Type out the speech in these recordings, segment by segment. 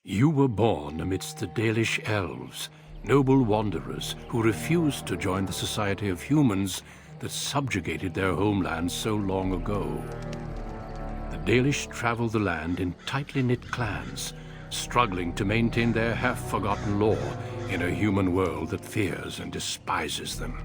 You were born amidst the Dalish elves, noble wanderers who refused to join the society of humans that subjugated their homeland so long ago. The Dalish travel the land in tightly knit clans, struggling to maintain their half-forgotten lore in a human world that fears and despises them.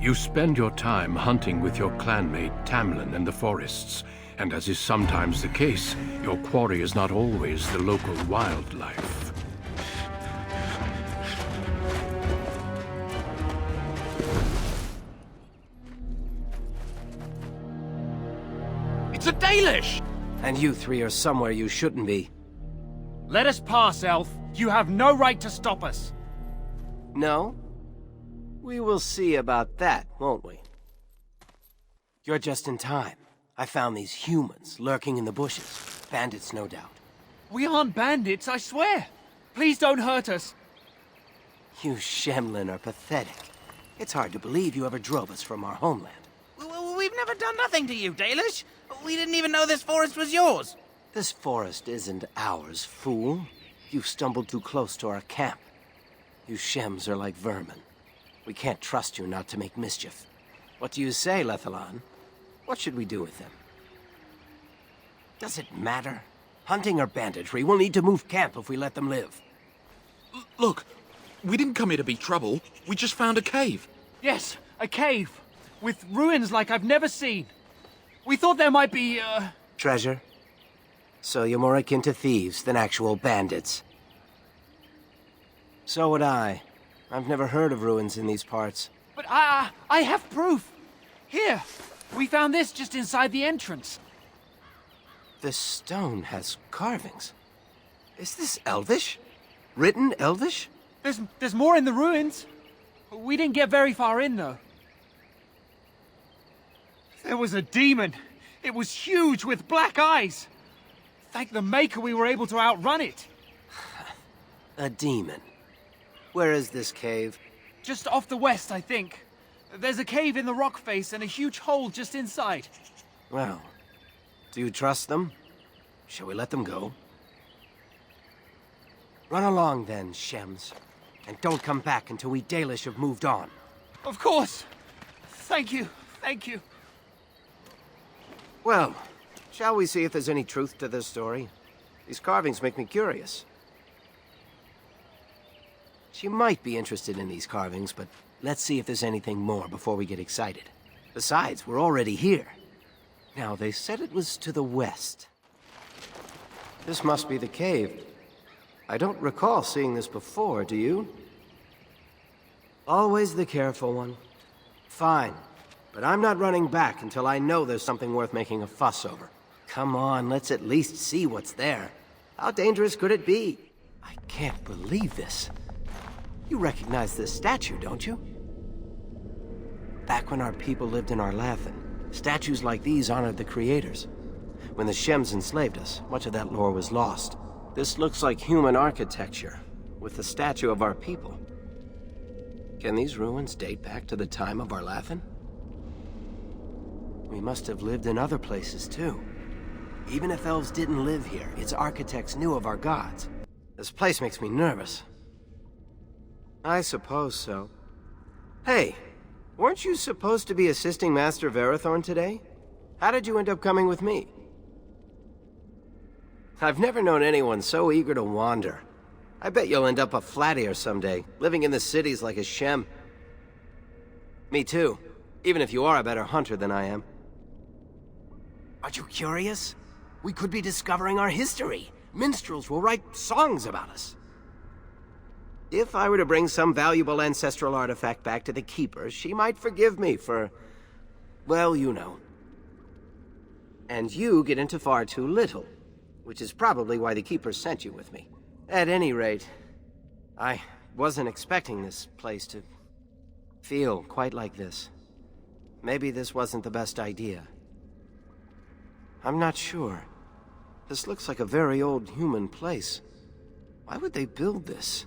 You spend your time hunting with your clanmate Tamlin in the forests, and as is sometimes the case, your quarry is not always the local wildlife. It's a Dalish! And you three are somewhere you shouldn't be. Let us pass, Elf. You have no right to stop us. No? We will see about that, won't we? You're just in time. I found these humans lurking in the bushes. Bandits, no doubt. We aren't bandits, I swear. Please don't hurt us. You Shemlin are pathetic. It's hard to believe you ever drove us from our homeland. We've never done nothing to you, Dalish. We didn't even know this forest was yours. This forest isn't ours, fool. You stumbled too close to our camp. You Shems are like vermin. We can't trust you not to make mischief. What do you say, Lethalon? What should we do with them? Does it matter? Hunting or banditry, we'll need to move camp if we let them live. Look, we didn't come here to be trouble. We just found a cave. Yes, a cave. With ruins like I've never seen. We thought there might be, Treasure? So you're more akin to thieves than actual bandits. So would I. I've never heard of ruins in these parts. But I have proof. Here, we found this just inside the entrance. This stone has carvings. Is this Elvish? Written Elvish? There's more in the ruins. We didn't get very far in, though. There was a demon. It was huge with black eyes. Thank the Maker we were able to outrun it. A demon. Where is this cave? Just off the west, I think. There's a cave in the rock face and a huge hole just inside. Well, do you trust them? Shall we let them go? Run along then, Shems. And don't come back until we Dalish have moved on. Of course. Thank you. Thank you. Well, shall we see if there's any truth to this story? These carvings make me curious. She might be interested in these carvings, but let's see if there's anything more before we get excited. Besides, we're already here. Now, they said it was to the west. This must be the cave. I don't recall seeing this before, do you? Always the careful one. Fine, but I'm not running back until I know there's something worth making a fuss over. Come on, let's at least see what's there. How dangerous could it be? I can't believe this. You recognize this statue, don't you? Back when our people lived in Arlathan, statues like these honored the creators. When the Shems enslaved us, much of that lore was lost. This looks like human architecture, with the statue of our people. Can these ruins date back to the time of Arlathan? We must have lived in other places, too. Even if elves didn't live here, its architects knew of our gods. This place makes me nervous. I suppose so. Hey, weren't you supposed to be assisting Master Verathorn today? How did you end up coming with me? I've never known anyone so eager to wander. I bet you'll end up a flat-ear someday, living in the cities like a Shem. Me too, even if you are a better hunter than I am. Aren't you curious? We could be discovering our history. Minstrels will write songs about us. If I were to bring some valuable ancestral artifact back to the Keeper, she might forgive me for... well, you know. And you get into far too little, which is probably why the Keeper sent you with me. At any rate, I wasn't expecting this place to feel quite like this. Maybe this wasn't the best idea. I'm not sure. This looks like a very old human place. Why would they build this?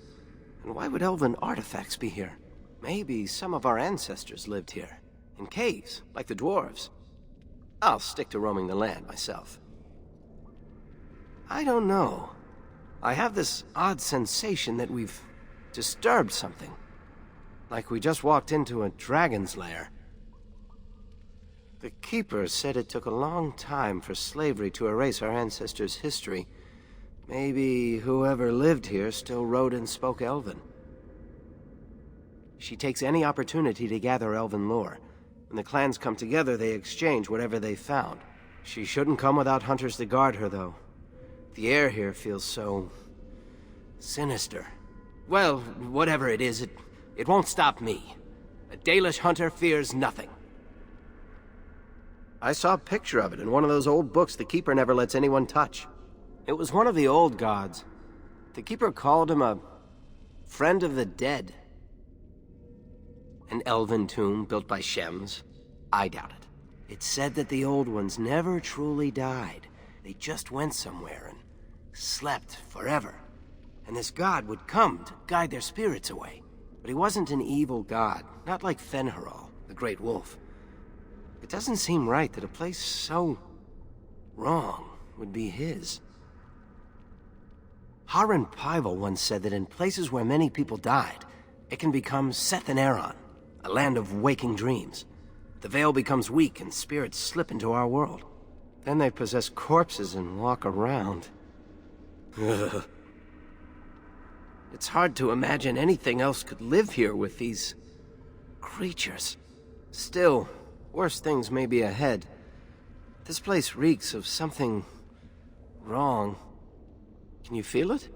And why would elven artifacts be here? Maybe some of our ancestors lived here, in caves, like the dwarves. I'll stick to roaming the land myself. I don't know. I have this odd sensation that we've disturbed something. Like we just walked into a dragon's lair. The Keeper said it took a long time for slavery to erase our ancestors' history. Maybe whoever lived here still wrote and spoke Elven. She takes any opportunity to gather Elven lore. When the clans come together, they exchange whatever they found. She shouldn't come without hunters to guard her, though. The air here feels so... sinister. Well, whatever it is, it won't stop me. A Dalish hunter fears nothing. I saw a picture of it in one of those old books the Keeper never lets anyone touch. It was one of the old gods. The Keeper called him a friend of the dead. An elven tomb built by Shems? I doubt it. It said that the old ones never truly died. They just went somewhere and slept forever. And this god would come to guide their spirits away. But he wasn't an evil god, not like Fen'Harel, the Great Wolf. It doesn't seem right that a place so wrong would be his. Harren Pyval once said that in places where many people died, it can become Seth and Aeron, a land of waking dreams. The veil becomes weak and spirits slip into our world. Then they possess corpses and walk around. Ugh. It's hard to imagine anything else could live here with these creatures. Still, worse things may be ahead. This place reeks of something wrong. Can you feel it?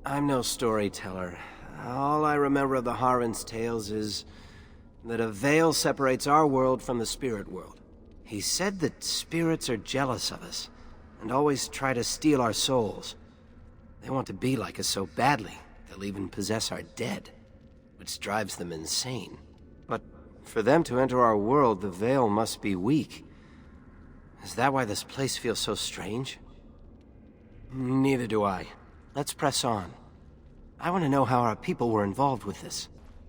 I'm no storyteller. All I remember of the Harren's tales is that a veil separates our world from the spirit world. He said that spirits are jealous of us, and always try to steal our souls. They want to be like us so badly, they'll even possess our dead, which drives them insane. But for them to enter our world, the veil must be weak. Is that why this place feels so strange? Neither do I. Let's press on. I want to know how our people were involved with this.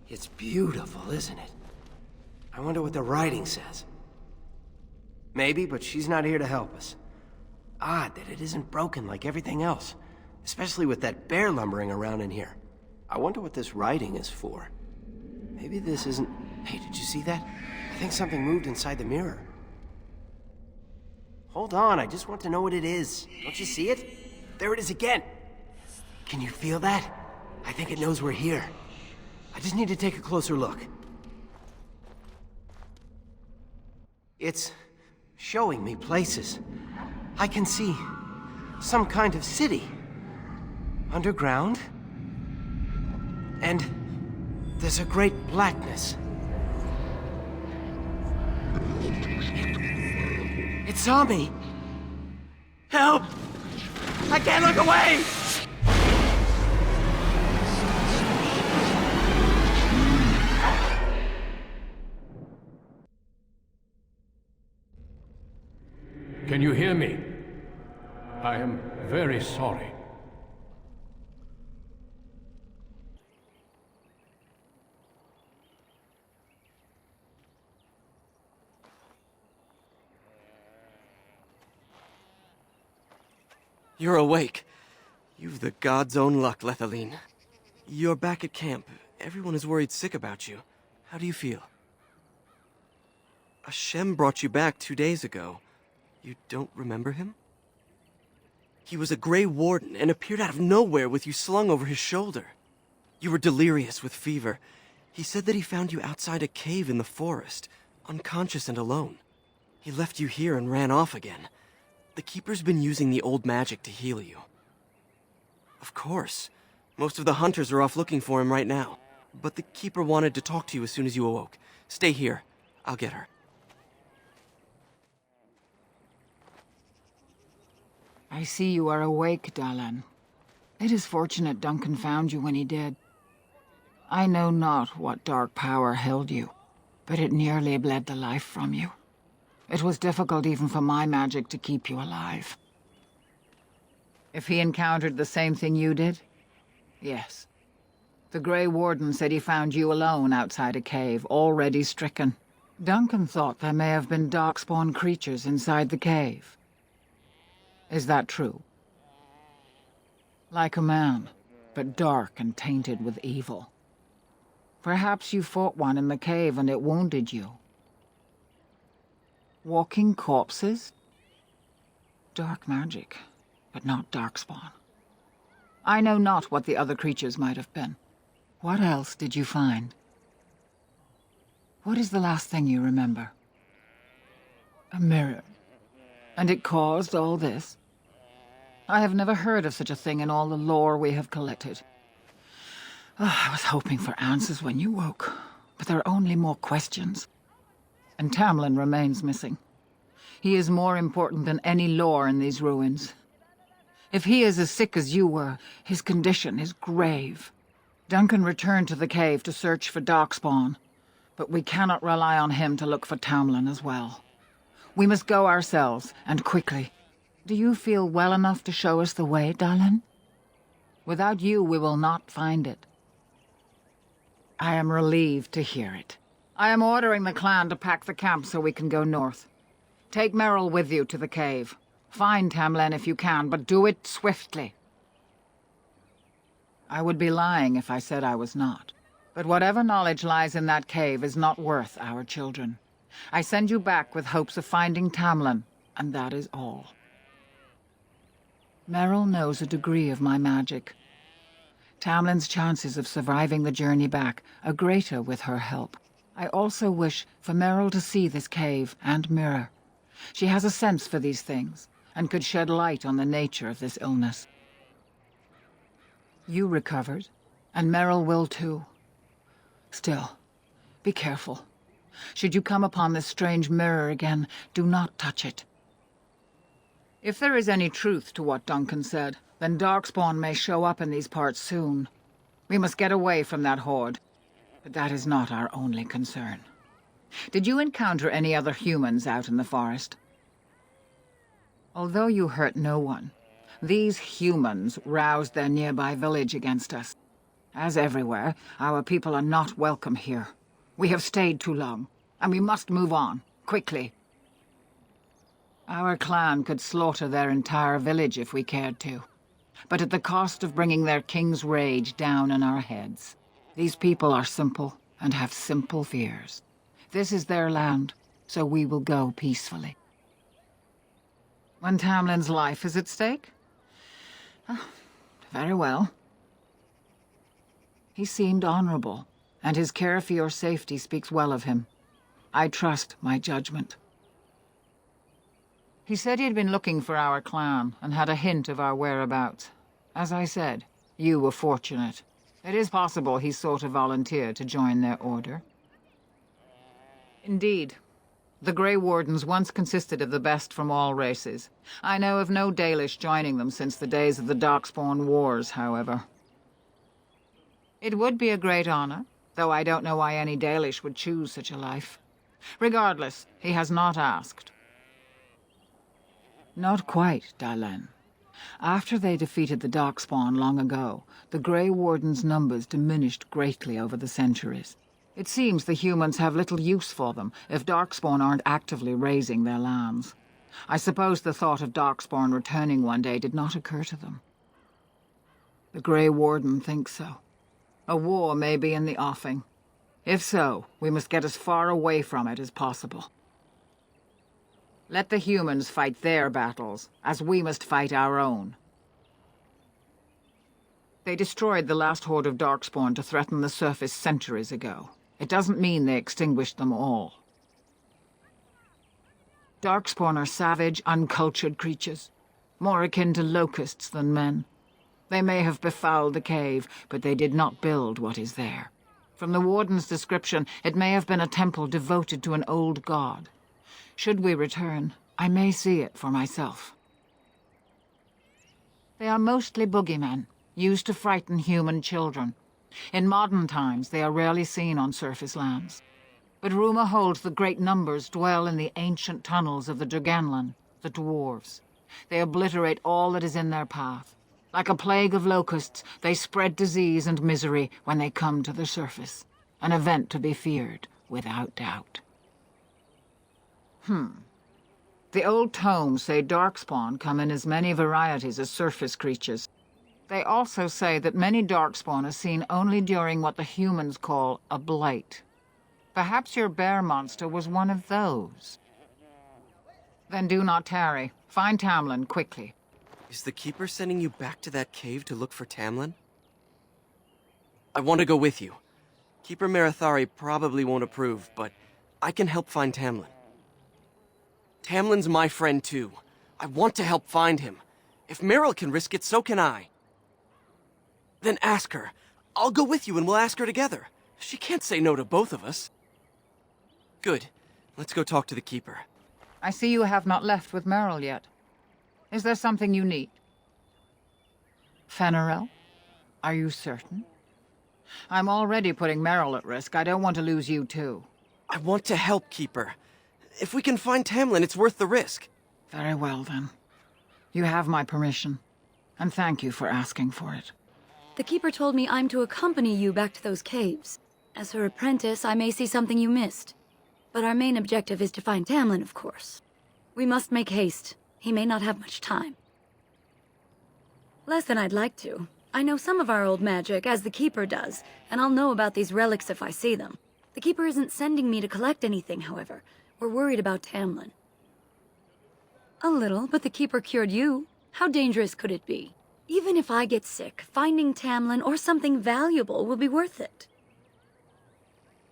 It's beautiful, isn't it? I wonder what the writing says. Maybe, but she's not here to help us. Odd that it isn't broken like everything else, especially with that bear lumbering around in here. I wonder what this writing is for. Maybe this isn't... Hey, did you see that? I think something moved inside the mirror. Hold on, I just want to know what it is. Don't you see it? There it is again. Can you feel that? I think it knows we're here. I just need to take a closer look. It's showing me places. I can see some kind of city. Underground. And there's a great blackness. It saw me. Help! I can't look away! Can you hear me? I am very sorry. You're awake. You've the god's own luck, Lethaline. You're back at camp. Everyone is worried sick about you. How do you feel? A Shem brought you back 2 days ago. You don't remember him? He was a Grey Warden and appeared out of nowhere with you slung over his shoulder. You were delirious with fever. He said that he found you outside a cave in the forest, unconscious and alone. He left you here and ran off again. The Keeper's been using the old magic to heal you. Of course. Most of the hunters are off looking for him right now. But the Keeper wanted to talk to you as soon as you awoke. Stay here. I'll get her. I see you are awake, Dalan. It is fortunate Duncan found you when he did. I know not what dark power held you, but it nearly bled the life from you. It was difficult even for my magic to keep you alive. If he encountered the same thing you did? Yes. The Grey Warden said he found you alone outside a cave, already stricken. Duncan thought there may have been darkspawn creatures inside the cave. Is that true? Like a man, but dark and tainted with evil. Perhaps you fought one in the cave and it wounded you. Walking corpses? Dark magic, but not darkspawn. I know not what the other creatures might have been. What else did you find? What is the last thing you remember? A mirror. And it caused all this? I have never heard of such a thing in all the lore we have collected. I was hoping for answers when you woke, but there are only more questions. And Tamlin remains missing. He is more important than any lore in these ruins. If he is as sick as you were, his condition is grave. Duncan returned to the cave to search for Darkspawn, but we cannot rely on him to look for Tamlin as well. We must go ourselves, and quickly. Do you feel well enough to show us the way, Dalish? Without you, we will not find it. I am relieved to hear it. I am ordering the clan to pack the camp so we can go north. Take Merrill with you to the cave. Find Tamlin if you can, but do it swiftly. I would be lying if I said I was not. But whatever knowledge lies in that cave is not worth our children. I send you back with hopes of finding Tamlin, and that is all. Merrill knows a degree of my magic. Tamlin's chances of surviving the journey back are greater with her help. I also wish for Merrill to see this cave and mirror. She has a sense for these things, and could shed light on the nature of this illness. You recovered, and Merrill will too. Still, be careful. Should you come upon this strange mirror again, do not touch it. If there is any truth to what Duncan said, then Darkspawn may show up in these parts soon. We must get away from that horde. But that is not our only concern. Did you encounter any other humans out in the forest? Although you hurt no one, these humans roused their nearby village against us. As everywhere, our people are not welcome here. We have stayed too long, and we must move on, quickly. Our clan could slaughter their entire village if we cared to, but at the cost of bringing their king's rage down on our heads. These people are simple and have simple fears. This is their land, so we will go peacefully. When Tamlin's life is at stake? Very well. He seemed honorable, and his care for your safety speaks well of him. I trust my judgment. He said he had been looking for our clan, and had a hint of our whereabouts. As I said, you were fortunate. It is possible he sought a volunteer to join their order. Indeed. The Grey Wardens once consisted of the best from all races. I know of no Dalish joining them since the days of the Darkspawn Wars, however. It would be a great honor, though I don't know why any Dalish would choose such a life. Regardless, he has not asked. Not quite, Dalish. After they defeated the Darkspawn long ago, the Grey Wardens' numbers diminished greatly over the centuries. It seems the humans have little use for them if Darkspawn aren't actively raising their lands. I suppose the thought of Darkspawn returning one day did not occur to them. The Grey Warden thinks so. A war may be in the offing. If so, we must get as far away from it as possible. Let the humans fight their battles, as we must fight our own. They destroyed the last horde of Darkspawn to threaten the surface centuries ago. It doesn't mean they extinguished them all. Darkspawn are savage, uncultured creatures, more akin to locusts than men. They may have befouled the cave, but they did not build what is there. From the Warden's description, it may have been a temple devoted to an old god. Should we return, I may see it for myself. They are mostly boogeymen, used to frighten human children. In modern times, they are rarely seen on surface lands. But rumor holds that great numbers dwell in the ancient tunnels of the Draganlan, the dwarves. They obliterate all that is in their path. Like a plague of locusts, they spread disease and misery when they come to the surface. An event to be feared, without doubt. The old tomes say Darkspawn come in as many varieties as surface creatures. They also say that many darkspawn are seen only during what the humans call a blight. Perhaps your bear monster was one of those. Then do not tarry. Find Tamlin quickly. Is the Keeper sending you back to that cave to look for Tamlin? I want to go with you. Keeper Marathari probably won't approve, but I can help find Tamlin. Tamlin's my friend too. I want to help find him. If Meryl can risk it, so can I. Then ask her. I'll go with you and we'll ask her together. She can't say no to both of us. Good. Let's go talk to the Keeper. I see you have not left with Meryl yet. Is there something you need? Fenarel? Are you certain? I'm already putting Meryl at risk. I don't want to lose you too. I want to help, Keeper. If we can find Tamlin, it's worth the risk. Very well, then. You have my permission. And thank you for asking for it. The Keeper told me I'm to accompany you back to those caves. As her apprentice, I may see something you missed. But our main objective is to find Tamlin, of course. We must make haste. He may not have much time. Less than I'd like to. I know some of our old magic, as the Keeper does, and I'll know about these relics if I see them. The Keeper isn't sending me to collect anything, however. We're worried about Tamlin. A little, but the Keeper cured you. How dangerous could it be? Even if I get sick, finding Tamlin or something valuable will be worth it.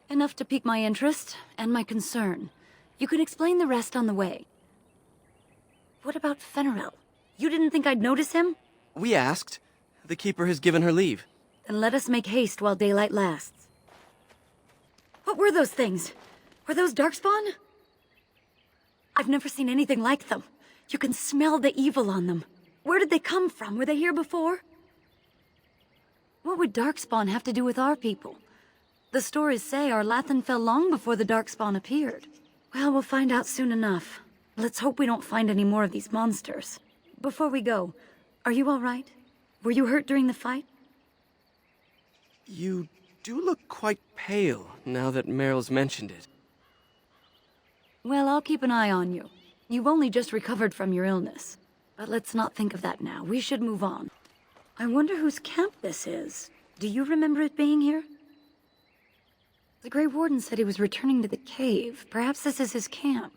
Enough to pique my interest and my concern. You can explain the rest on the way. What about Fenarel? You didn't think I'd notice him? We asked. The Keeper has given her leave. Then let us make haste while daylight lasts. What were those things? Were those darkspawn? I've never seen anything like them. You can smell the evil on them. Where did they come from? Were they here before? What would darkspawn have to do with our people? The stories say our Lathan fell long before the darkspawn appeared. Well, we'll find out soon enough. Let's hope we don't find any more of these monsters. Before we go, are you all right? Were you hurt during the fight? You do look quite pale, now that Meryl's mentioned it. Well, I'll keep an eye on you. You've only just recovered from your illness. But let's not think of that now. We should move on. I wonder whose camp this is. Do you remember it being here? The Grey Warden said he was returning to the cave. Perhaps this is his camp.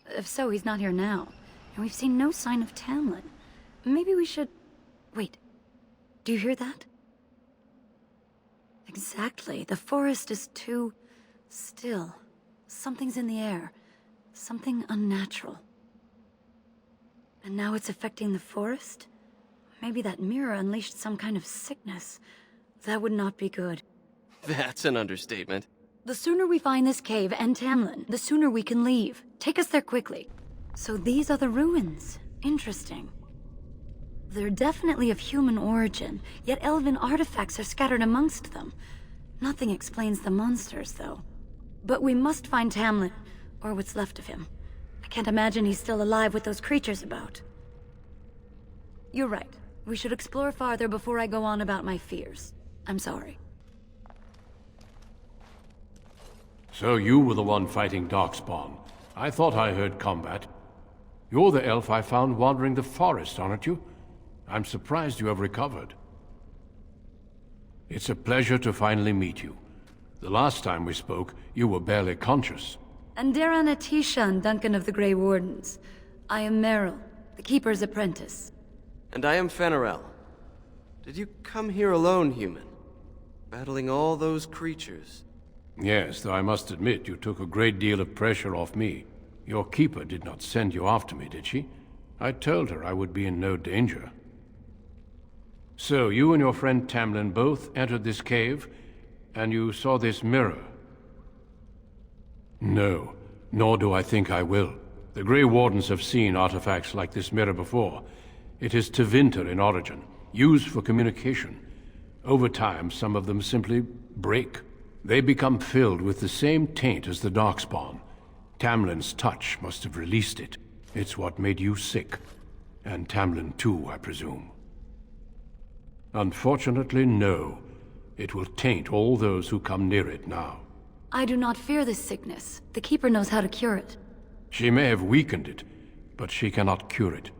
If so, he's not here now. And we've seen no sign of Tamlin. Maybe we should... Wait. Do you hear that? Exactly. The forest is too... still. Something's in the air. Something unnatural. And now it's affecting the forest? Maybe that mirror unleashed some kind of sickness. That would not be good. That's an understatement. The sooner we find this cave and Tamlin, the sooner we can leave. Take us there quickly. So these are the ruins. Interesting. They're definitely of human origin, yet Elven artifacts are scattered amongst them. Nothing explains the monsters, though. But we must find Tamlin, or what's left of him. I can't imagine he's still alive with those creatures about. You're right. We should explore farther before I go on about my fears. I'm sorry. So you were the one fighting Darkspawn. I thought I heard combat. You're the elf I found wandering the forest, aren't you? I'm surprised you have recovered. It's a pleasure to finally meet you. The last time we spoke, you were barely conscious. And DanaDuchy, Duncan of the Grey Wardens. I am Meryl, the Keeper's apprentice. And I am Fenarel. Did you come here alone, human? Battling all those creatures? Yes, though I must admit you took a great deal of pressure off me. Your keeper did not send you after me, did she? I told her I would be in no danger. So, you and your friend Tamlin both entered this cave, and you saw this mirror? No, nor do I think I will. The Grey Wardens have seen artifacts like this mirror before. It is Tevinter in origin, used for communication. Over time, some of them simply break. They become filled with the same taint as the Darkspawn. Tamlin's touch must have released it. It's what made you sick. And Tamlin too, I presume. Unfortunately, no. It will taint all those who come near it now. I do not fear this sickness. The Keeper knows how to cure it. She may have weakened it, but she cannot cure it.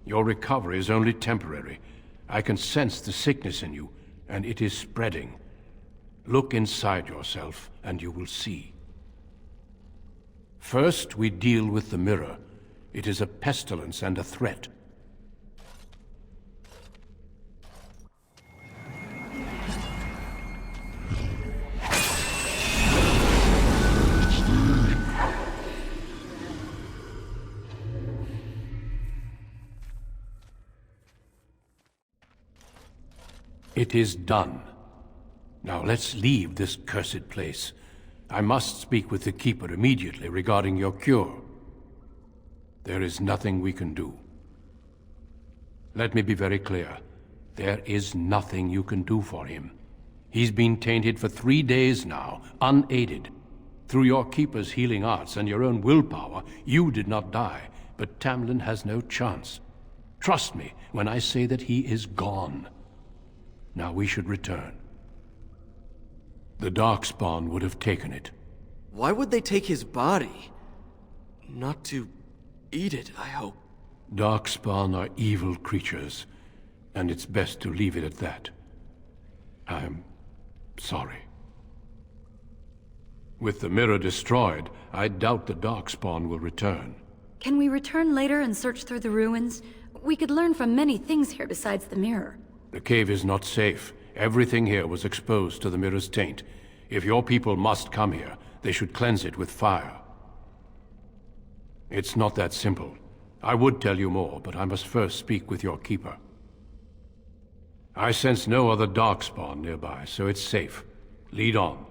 Your recovery is only temporary. I can sense the sickness in you, and it is spreading. Look inside yourself, and you will see. First, we deal with the mirror. It is a pestilence and a threat. It is done. Now let's leave this cursed place. I must speak with the Keeper immediately regarding your cure. There is nothing we can do. Let me be very clear. There is nothing you can do for him. He's been tainted for 3 days now, unaided. Through your Keeper's healing arts and your own willpower, you did not die, but Tamlin has no chance. Trust me when I say that he is gone. Now we should return. The Darkspawn would have taken it. Why would they take his body? Not to eat it, I hope. Darkspawn are evil creatures, and it's best to leave it at that. I'm sorry. With the mirror destroyed, I doubt the Darkspawn will return. Can we return later and search through the ruins? We could learn from many things here besides the mirror. The cave is not safe. Everything here was exposed to the mirror's taint. If your people must come here, they should cleanse it with fire. It's not that simple. I would tell you more, but I must first speak with your Keeper. I sense no other Darkspawn nearby, so it's safe. Lead on.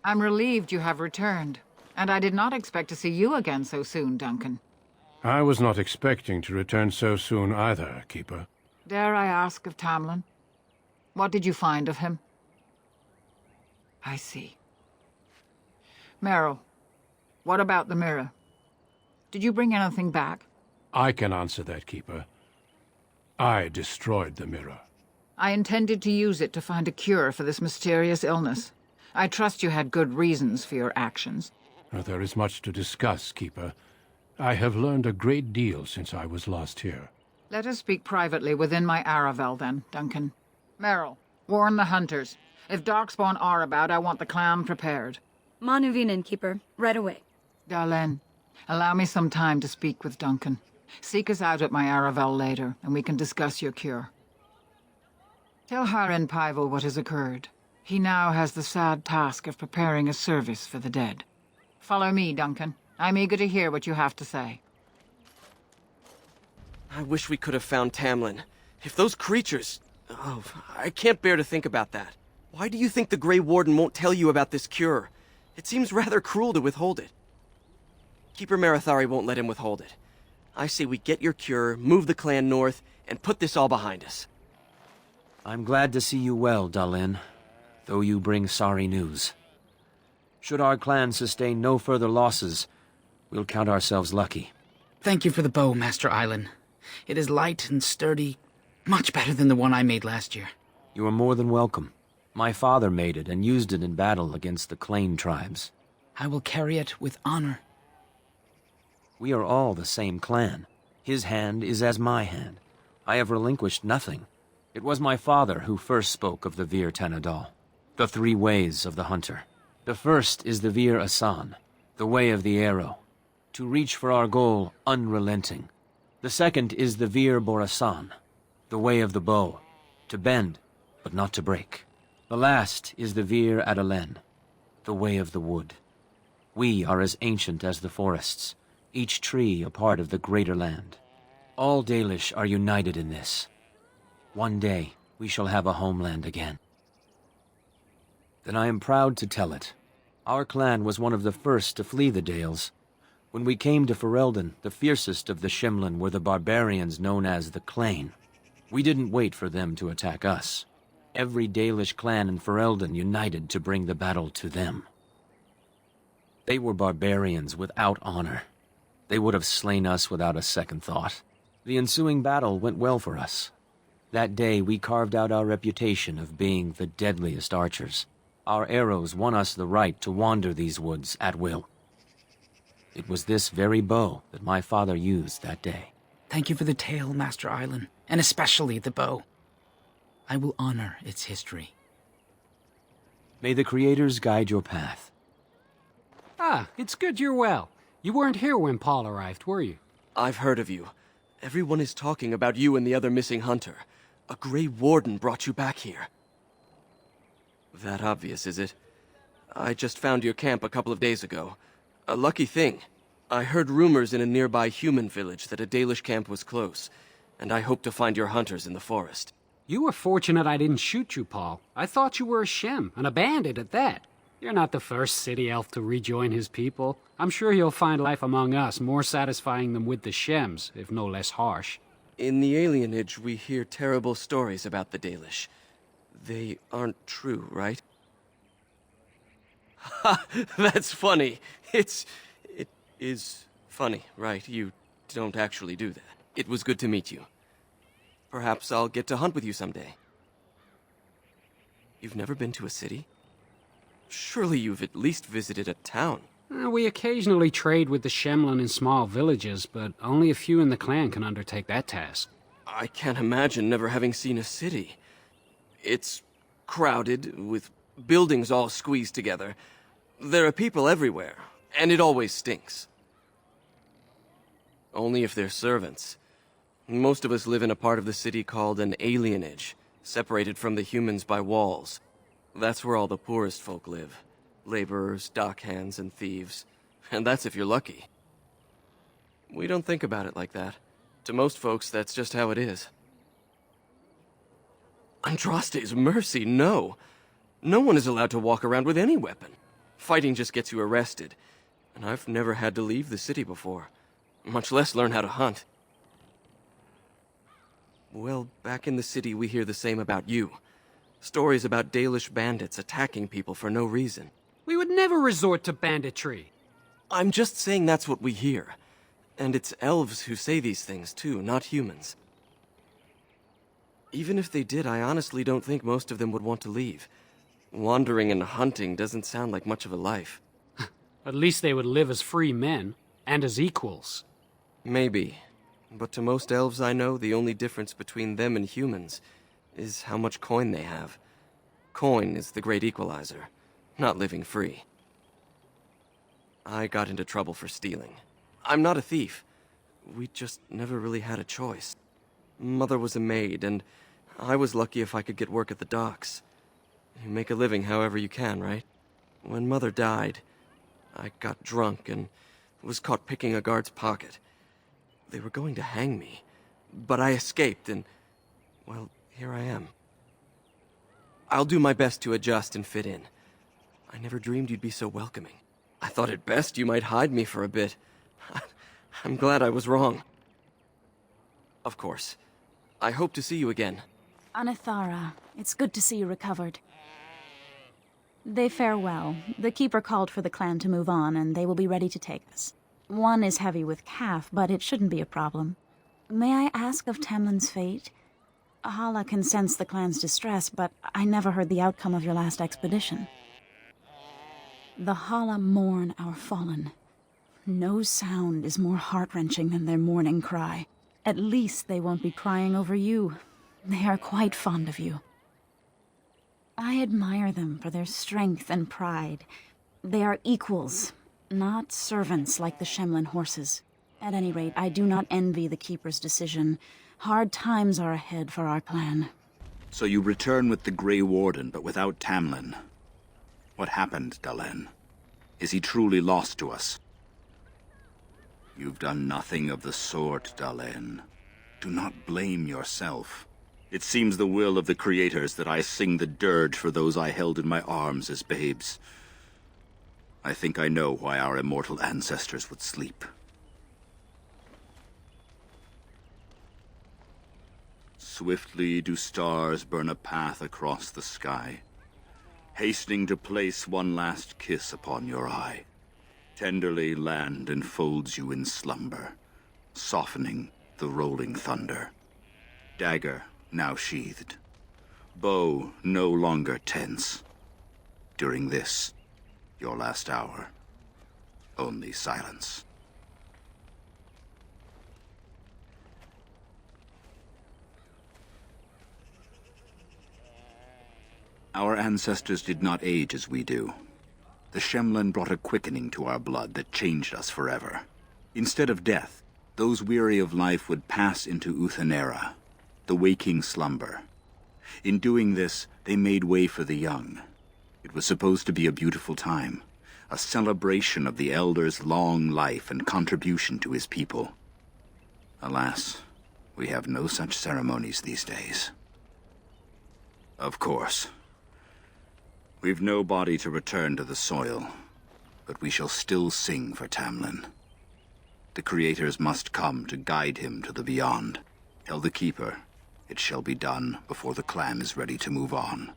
I'm relieved you have returned, and I did not expect to see you again so soon, Duncan. I was not expecting to return so soon either, Keeper. Dare I ask of Tamlin? What did you find of him? I see. Merrill, what about the mirror? Did you bring anything back? I can answer that, Keeper. I destroyed the mirror. I intended to use it to find a cure for this mysterious illness. I trust you had good reasons for your actions. There is much to discuss, Keeper. I have learned a great deal since I was last here. Let us speak privately within my Aravel, then, Duncan. Merrill, warn the hunters. If Darkspawn are about, I want the clan prepared. Manuvinen, Keeper. Right away. Dalen, allow me some time to speak with Duncan. Seek us out at my Aravel later, and we can discuss your cure. Tell Haren Pyvel what has occurred. He now has the sad task of preparing a service for the dead. Follow me, Duncan. I'm eager to hear what you have to say. I wish we could have found Tamlin. If those creatures... Oh, I can't bear to think about that. Why do you think the Grey Warden won't tell you about this cure? It seems rather cruel to withhold it. Keeper Marathari won't let him withhold it. I say we get your cure, move the clan north, and put this all behind us. I'm glad to see you well, Dalin, though you bring sorry news. Should our clan sustain no further losses, we'll count ourselves lucky. Thank you for the bow, Master Island. It is light and sturdy, much better than the one I made last year. You are more than welcome. My father made it and used it in battle against the Clane tribes. I will carry it with honor. We are all the same clan. His hand is as my hand. I have relinquished nothing. It was my father who first spoke of the Vir Tanadal, the 3 ways of the hunter. The first is the Vir Asan, the way of the arrow, to reach for our goal unrelenting. The second is the Vir Borasan, the way of the bow, to bend, but not to break. The last is the Vir Adalen, the way of the wood. We are as ancient as the forests, each tree a part of the greater land. All Dalish are united in this. One day, we shall have a homeland again. Then I am proud to tell it. Our clan was one of the first to flee the Dales. When we came to Ferelden, the fiercest of the Shimlin were the barbarians known as the Clane. We didn't wait for them to attack us. Every Dalish clan in Ferelden united to bring the battle to them. They were barbarians without honor. They would have slain us without a second thought. The ensuing battle went well for us. That day we carved out our reputation of being the deadliest archers. Our arrows won us the right to wander these woods at will. It was this very bow that my father used that day. Thank you for the tale, Master Island, and especially the bow. I will honor its history. May the Creators guide your path. Ah, it's good you're well. You weren't here when Paul arrived, were you? I've heard of you. Everyone is talking about you and the other missing hunter. A Grey Warden brought you back here. That obvious, is it? I just found your camp a couple of days ago. A lucky thing. I heard rumors in a nearby human village that a Dalish camp was close, and I hope to find your hunters in the forest. You were fortunate I didn't shoot you, Paul. I thought you were a Shem, and a bandit at that. You're not the first city elf to rejoin his people. I'm sure you'll find life among us more satisfying than with the Shems, if no less harsh. In the alienage, we hear terrible stories about the Dalish. They aren't true, right? Ha! That's funny. It is funny, right? You don't actually do that. It was good to meet you. Perhaps I'll get to hunt with you someday. You've never been to a city? Surely you've at least visited a town. We occasionally trade with the Shemlin in small villages, but only a few in the clan can undertake that task. I can't imagine never having seen a city. It's crowded, with buildings all squeezed together. There are people everywhere, and it always stinks. Only if they're servants. Most of us live in a part of the city called an alienage, separated from the humans by walls. That's where all the poorest folk live. Laborers, dockhands, and thieves. And that's if you're lucky. We don't think about it like that. To most folks, that's just how it is. Andraste's mercy, no. No one is allowed to walk around with any weapon. Fighting just gets you arrested. And I've never had to leave the city before. Much less learn how to hunt. Well, back in the city we hear the same about you. Stories about Dalish bandits attacking people for no reason. We would never resort to banditry. I'm just saying that's what we hear. And it's elves who say these things too, not humans. Even if they did, I honestly don't think most of them would want to leave. Wandering and hunting doesn't sound like much of a life. At least they would live as free men, and as equals. Maybe. But to most elves I know, the only difference between them and humans is how much coin they have. Coin is the great equalizer, not living free. I got into trouble for stealing. I'm not a thief. We just never really had a choice. Mother was a maid, and I was lucky if I could get work at the docks. You make a living however you can, right? When Mother died, I got drunk and was caught picking a guard's pocket. They were going to hang me, but I escaped and, well, here I am. I'll do my best to adjust and fit in. I never dreamed you'd be so welcoming. I thought at best you might hide me for a bit. I'm glad I was wrong. Of course. I hope to see you again. Anathara, it's good to see you recovered. They fare well. The Keeper called for the clan to move on, and they will be ready to take us. One is heavy with calf, but it shouldn't be a problem. May I ask of Tamlin's fate? Hala can sense the clan's distress, but I never heard the outcome of your last expedition. The Hala mourn our fallen. No sound is more heart-wrenching than their mourning cry. At least they won't be crying over you. They are quite fond of you. I admire them for their strength and pride. They are equals, not servants like the Shemlin horses. At any rate, I do not envy the Keeper's decision. Hard times are ahead for our clan. So you return with the Grey Warden, but without Tamlin. What happened, Dalen? Is he truly lost to us? You've done nothing of the sort, Dalen. Do not blame yourself. It seems the will of the Creators that I sing the dirge for those I held in my arms as babes. I think I know why our immortal ancestors would sleep. Swiftly do stars burn a path across the sky, hastening to place one last kiss upon your eye. Tenderly land enfolds you in slumber, softening the rolling thunder. Dagger now sheathed, bow no longer tense. During this, your last hour, only silence. Our ancestors did not age as we do. The Shemlen brought a quickening to our blood that changed us forever. Instead of death, those weary of life would pass into Uthanera, the waking slumber. In doing this, they made way for the young. It was supposed to be a beautiful time, a celebration of the Elder's long life and contribution to his people. Alas, we have no such ceremonies these days. Of course, we've no body to return to the soil, but we shall still sing for Tamlin. The creators must come to guide him to the beyond. Tell the Keeper, it shall be done before the clan is ready to move on.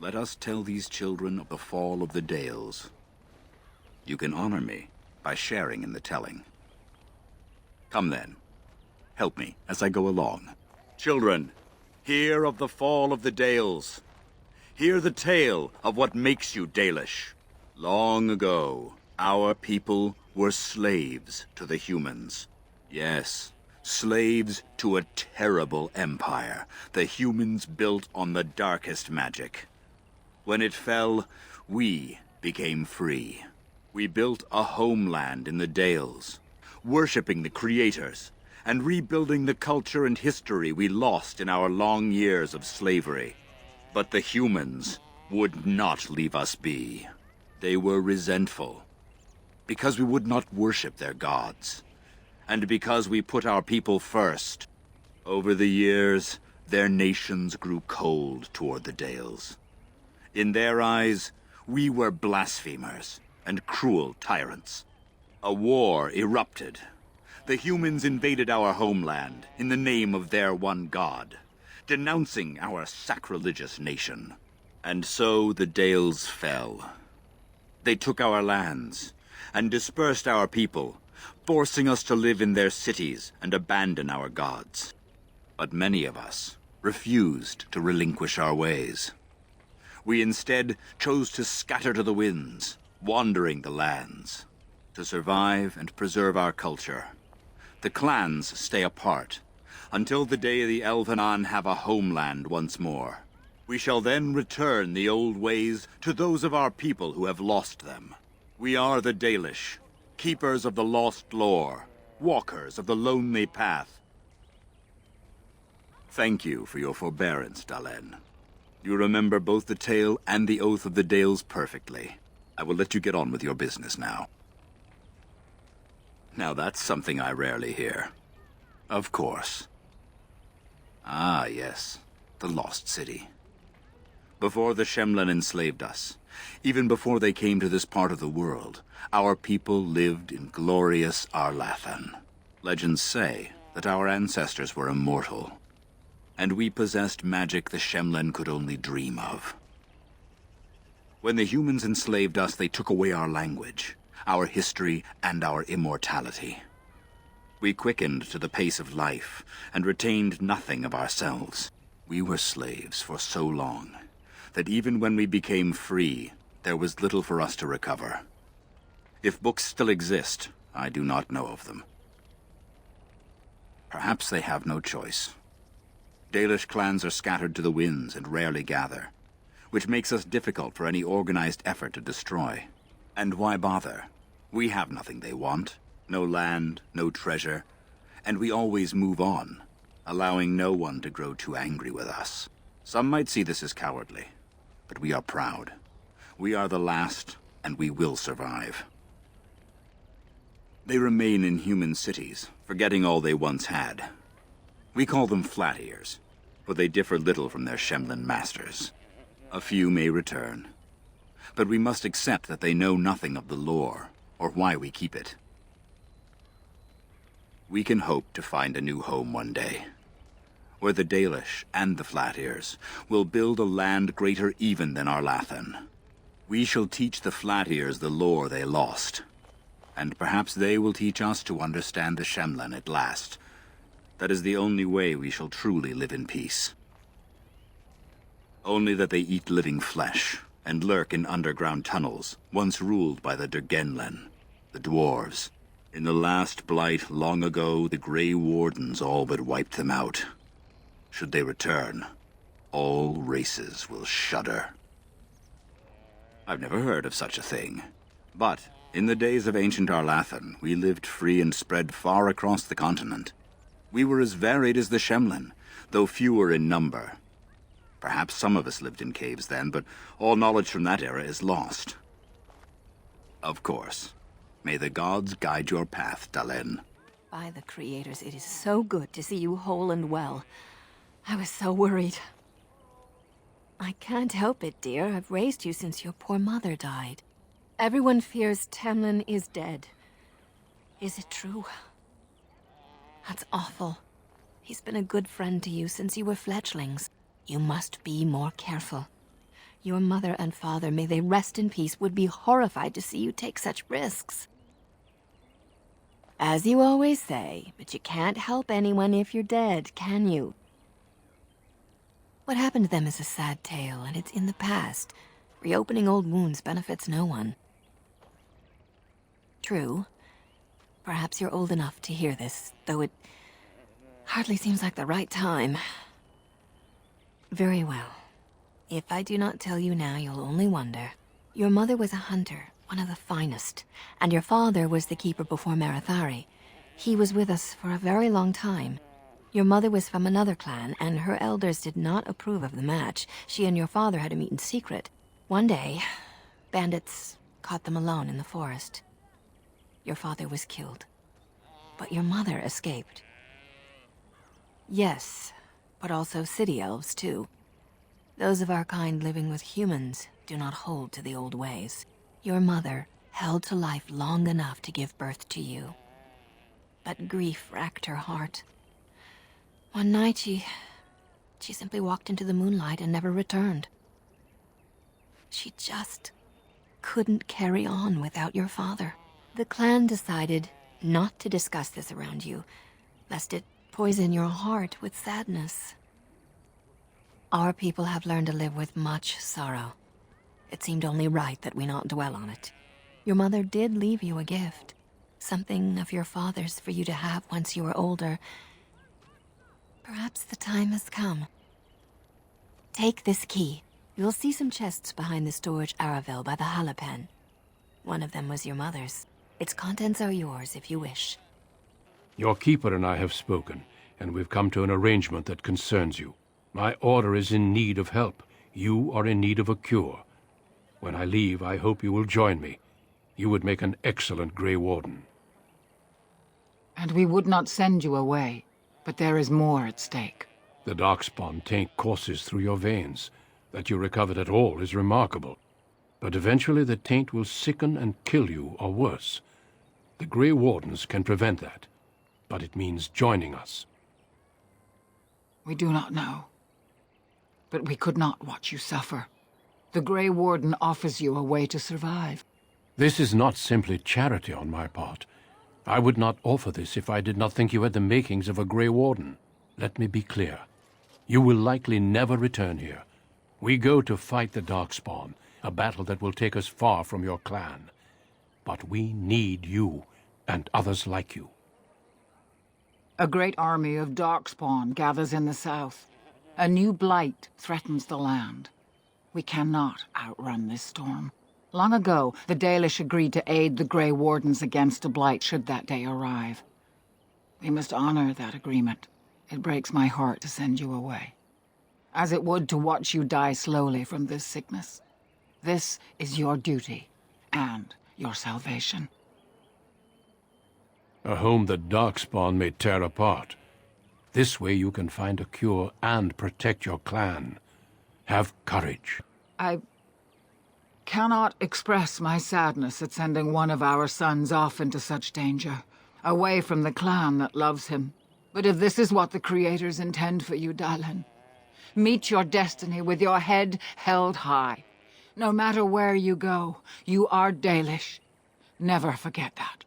Let us tell these children of the fall of the Dales. You can honor me by sharing in the telling. Come then, help me as I go along. Children, hear of the fall of the Dales. Hear the tale of what makes you Dalish. Long ago, our people were slaves to the humans. Yes, slaves to a terrible empire the humans built on the darkest magic. When it fell, we became free. We built a homeland in the Dales, worshipping the creators, and rebuilding the culture and history we lost in our long years of slavery. But the humans would not leave us be. They were resentful, because we would not worship their gods, and because we put our people first. Over the years, their nations grew cold toward the Dales. In their eyes, we were blasphemers and cruel tyrants. A war erupted. The humans invaded our homeland in the name of their one god, denouncing our sacrilegious nation. And so the Dales fell. They took our lands and dispersed our people, forcing us to live in their cities and abandon our gods. But many of us refused to relinquish our ways. We instead chose to scatter to the winds, wandering the lands. To survive and preserve our culture, the clans stay apart, until the day the Elven have a homeland once more. We shall then return the old ways to those of our people who have lost them. We are the Dalish, keepers of the lost lore, walkers of the lonely path. Thank you for your forbearance, Dalen. You remember both the tale and the oath of the Dales perfectly. I will let you get on with your business now. Now that's something I rarely hear. Of course. Ah, yes. The Lost City. Before the Shemlen enslaved us, even before they came to this part of the world, our people lived in glorious Arlathan. Legends say that our ancestors were immortal, and we possessed magic the Shemlen could only dream of. When the humans enslaved us, they took away our language, our history, and our immortality. We quickened to the pace of life, and retained nothing of ourselves. We were slaves for so long, that even when we became free, there was little for us to recover. If books still exist, I do not know of them. Perhaps they have no choice. Dalish clans are scattered to the winds and rarely gather, which makes us difficult for any organized effort to destroy. And why bother? We have nothing they want. No land, no treasure, and we always move on, allowing no one to grow too angry with us. Some might see this as cowardly, but we are proud. We are the last, and we will survive. They remain in human cities, forgetting all they once had. We call them flat ears, for they differ little from their Shemlen masters. A few may return, but we must accept that they know nothing of the lore, or why we keep it. We can hope to find a new home one day, where the Dalish and the Flat Ears will build a land greater even than Arlathan. We shall teach the Flat Ears the lore they lost, and perhaps they will teach us to understand the Shemlen at last. That is the only way we shall truly live in peace. Only that they eat living flesh, and lurk in underground tunnels, once ruled by the Dergenlen, the dwarves. In the last blight long ago, the Grey Wardens all but wiped them out. Should they return, all races will shudder. I've never heard of such a thing. But in the days of ancient Arlathan, we lived free and spread far across the continent. We were as varied as the Shemlen, though fewer in number. Perhaps some of us lived in caves then, but all knowledge from that era is lost. Of course. May the gods guide your path, Dalen. By the creators, it is so good to see you whole and well. I was so worried. I can't help it, dear. I've raised you since your poor mother died. Everyone fears Tamlin is dead. Is it true? That's awful. He's been a good friend to you since you were fledglings. You must be more careful. Your mother and father, may they rest in peace, would be horrified to see you take such risks. As you always say, but you can't help anyone if you're dead, can you? What happened to them is a sad tale, and it's in the past. Reopening old wounds benefits no one. True. Perhaps you're old enough to hear this, though it hardly seems like the right time. Very well. If I do not tell you now, you'll only wonder. Your mother was a hunter, one of the finest, and your father was the keeper before Marathari. He was with us for a very long time. Your mother was from another clan, and her elders did not approve of the match. She and your father had to meet in secret. One day, bandits caught them alone in the forest. Your father was killed, but your mother escaped. Yes, but also city elves, too. Those of our kind living with humans do not hold to the old ways. Your mother held to life long enough to give birth to you. But grief racked her heart. One night she simply walked into the moonlight and never returned. She just couldn't carry on without your father. The clan decided not to discuss this around you, lest it poison your heart with sadness. Our people have learned to live with much sorrow. It seemed only right that we not dwell on it. Your mother did leave you a gift, something of your father's for you to have once you were older. Perhaps the time has come. Take this key. You'll see some chests behind the storage Aravel by the Halapen. One of them was your mother's. Its contents are yours if you wish. Your keeper and I have spoken, and we've come to an arrangement that concerns you. My order is in need of help. You are in need of a cure. When I leave, I hope you will join me. You would make an excellent Grey Warden. And we would not send you away, but there is more at stake. The darkspawn taint courses through your veins. That you recovered at all is remarkable. But eventually the taint will sicken and kill you, or worse. The Grey Wardens can prevent that, but it means joining us. We do not know. But we could not watch you suffer. The Grey Warden offers you a way to survive. This is not simply charity on my part. I would not offer this if I did not think you had the makings of a Grey Warden. Let me be clear. You will likely never return here. We go to fight the Darkspawn, a battle that will take us far from your clan. But we need you, and others like you. A great army of Darkspawn gathers in the south. A new blight threatens the land. We cannot outrun this storm. Long ago, the Dalish agreed to aid the Grey Wardens against a blight should that day arrive. We must honor that agreement. It breaks my heart to send you away, as it would to watch you die slowly from this sickness. This is your duty, and your salvation. A home that Darkspawn may tear apart. This way you can find a cure and protect your clan. Have courage. I cannot express my sadness at sending one of our sons off into such danger, away from the clan that loves him. But if this is what the Creators intend for you, Dalen, meet your destiny with your head held high. No matter where you go, you are Dalish. Never forget that.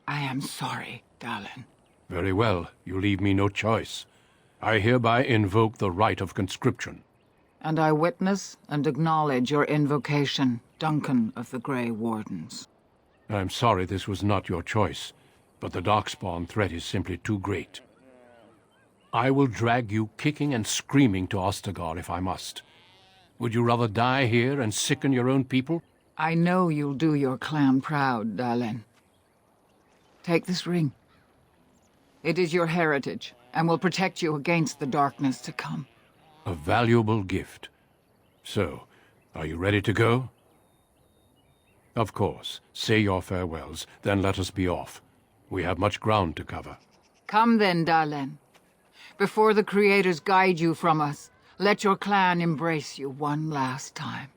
I am sorry, Dalen. Very well. You leave me no choice. I hereby invoke the right of conscription. And I witness and acknowledge your invocation, Duncan of the Grey Wardens. I'm sorry this was not your choice, but the Darkspawn threat is simply too great. I will drag you kicking and screaming to Ostagar if I must. Would you rather die here and sicken your own people? I know you'll do your clan proud, Dalish. Take this ring. It is your heritage, and will protect you against the darkness to come. A valuable gift. So, are you ready to go? Of course. Say your farewells, then let us be off. We have much ground to cover. Come then, Dalish. Before the Creators guide you from us, let your clan embrace you one last time.